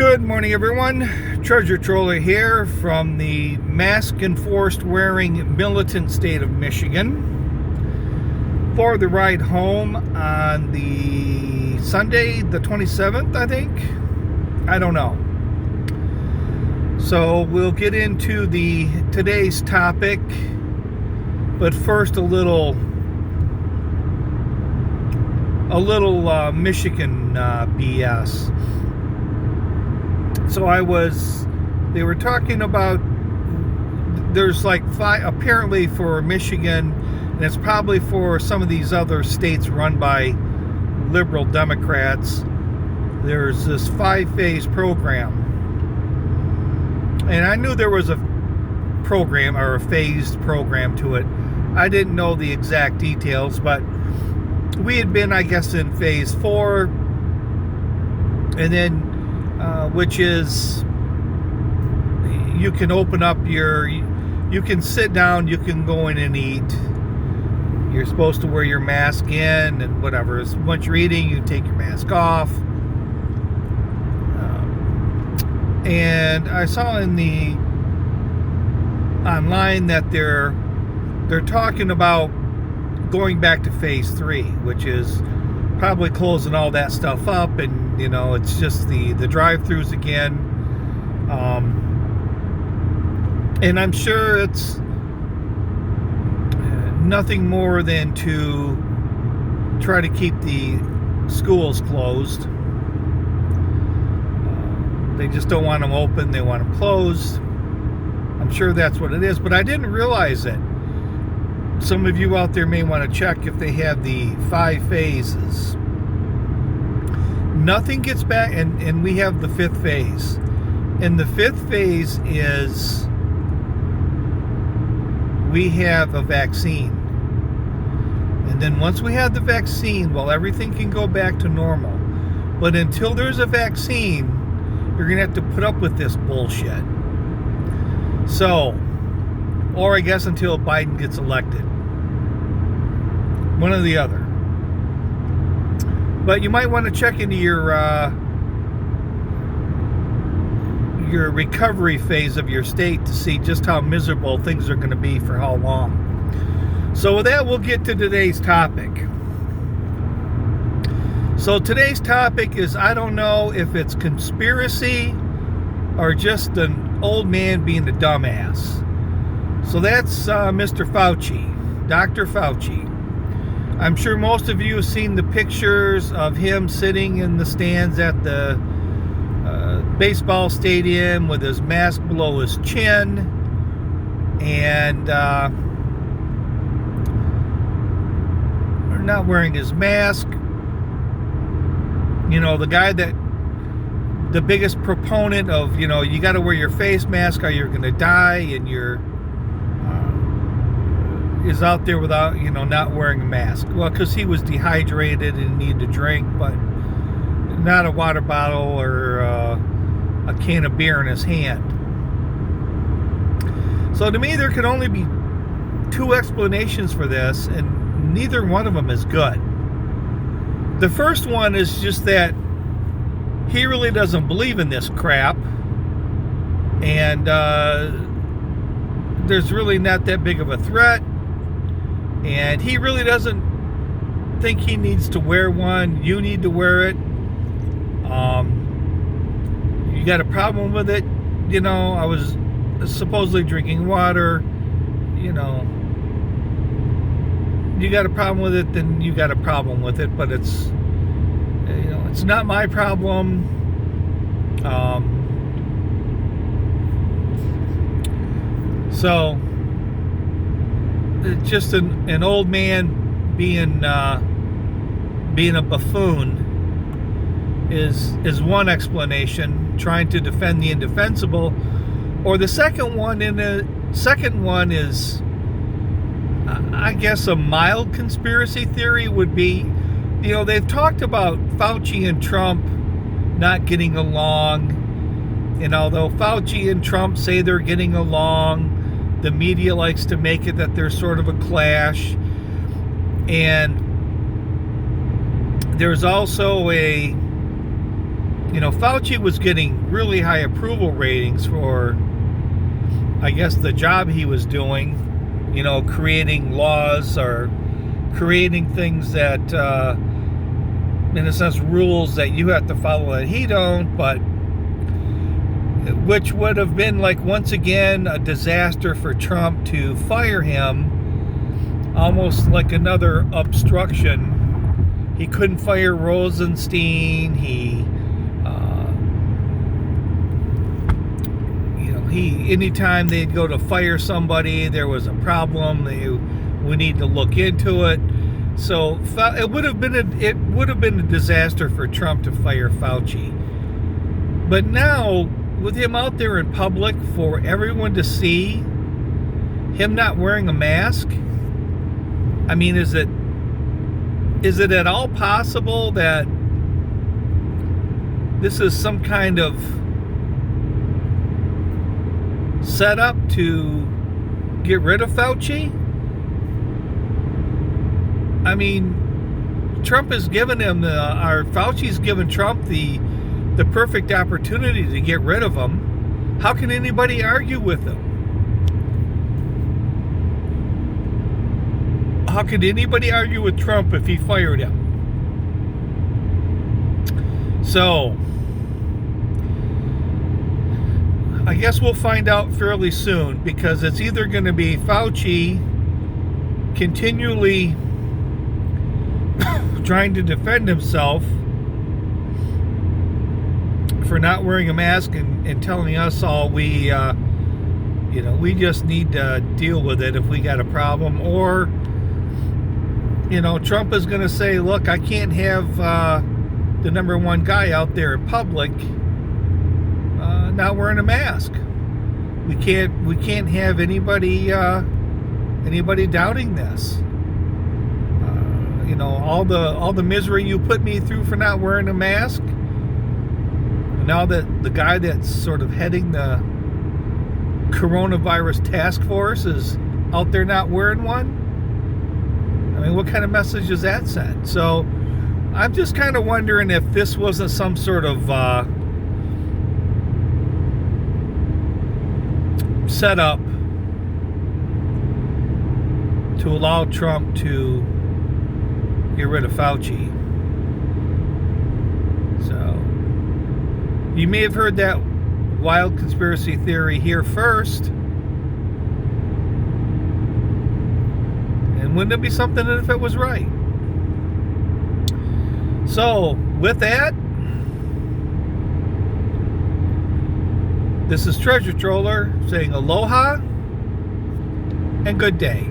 Good morning, everyone. Treasure Troller here from the mask-enforced wearing militant state of Michigan for the ride home on the Sunday, the 27th, I think. I don't know. So we'll get into today's topic, but first a little Michigan BS. So they were talking about, there's like five, apparently for Michigan, and it's probably for some of these other states run by liberal Democrats, there's this 5-phase program. And I knew there was a program or a phased program to it. I didn't know the exact details, but we had been, I guess, in phase 4, and then which is you can open up you can sit down, you can go in and eat. You're supposed to wear your mask in and whatever. Once you're eating, you take your mask off. And I saw online that they're talking about going back to phase 3, which is probably closing all that stuff up, and it's just the drive-thrus again. And I'm sure it's nothing more than to try to keep the schools closed. They just don't want them open, they want them closed. I'm sure that's what it is, but I didn't realize it. Some of you out there may want to check if they have the 5 phases. Nothing gets back, and we have the 5th phase. And the 5th phase is we have a vaccine. And then once we have the vaccine, well, everything can go back to normal. But until there's a vaccine, you're going to have to put up with this bullshit. So, or I guess until Biden gets elected. One or the other. But you might want to check into your recovery phase of your state to see just how miserable things are going to be for how long. So with that, we'll get to today's topic. So today's topic is, I don't know if it's conspiracy or just an old man being a dumbass. So that's Mr. Fauci, Dr. Fauci. I'm sure most of you have seen the pictures of him sitting in the stands at the baseball stadium with his mask below his chin and not wearing his mask. The guy the biggest proponent of, you got to wear your face mask or you're going to die, and is out there without, not wearing a mask. Well, because he was dehydrated and needed to drink, but not a water bottle or a can of beer in his hand. So to me, there can only be 2 explanations for this, and neither one of them is good. The first one is just that he really doesn't believe in this crap, and there's really not that big of a threat, and he really doesn't think he needs to wear one. You need to wear it. You got a problem with it? I was supposedly drinking water. You got a problem with it, then you got a problem with it, but it's it's not my problem. So it's just an old man being a buffoon is one explanation, trying to defend the indefensible. Or the second one is, I guess, a mild conspiracy theory would be, they've talked about Fauci and Trump not getting along, and although Fauci and Trump say they're getting along, the media likes to make it that there's sort of a clash. And there's also a Fauci was getting really high approval ratings for, I guess, the job he was doing, creating laws or creating things that, in a sense, rules that you have to follow that he don't, but which would have been like, once again, a disaster for Trump to fire him, almost like another obstruction. He couldn't fire Rosenstein. Anytime they'd go to fire somebody, there was a problem. We need to look into it. So it would have been a disaster for Trump to fire Fauci. But now, with him out there in public for everyone to see, him not wearing a mask, I mean, is it at all possible that this is some kind of setup to get rid of Fauci? I mean, Trump has given him Fauci's given Trump the perfect opportunity to get rid of him. How can anybody argue with him? How could anybody argue with Trump if he fired him? So, I guess we'll find out fairly soon, because it's either going to be Fauci continually trying to defend himself for not wearing a mask and telling us all we just need to deal with it if we got a problem, or Trump is going to say, look, I can't have the number one guy out there in public not wearing a mask. We can't have anybody doubting this. All the misery you put me through for not wearing a mask. And now that the guy that's sort of heading the coronavirus task force is out there not wearing one. I mean, what kind of message does that send? So I'm just kind of wondering if this wasn't some sort of setup to allow Trump to get rid of Fauci. So you may have heard that wild conspiracy theory here first. And wouldn't it be something if it was right? So, with that, this is Treasure Troller saying aloha and good day.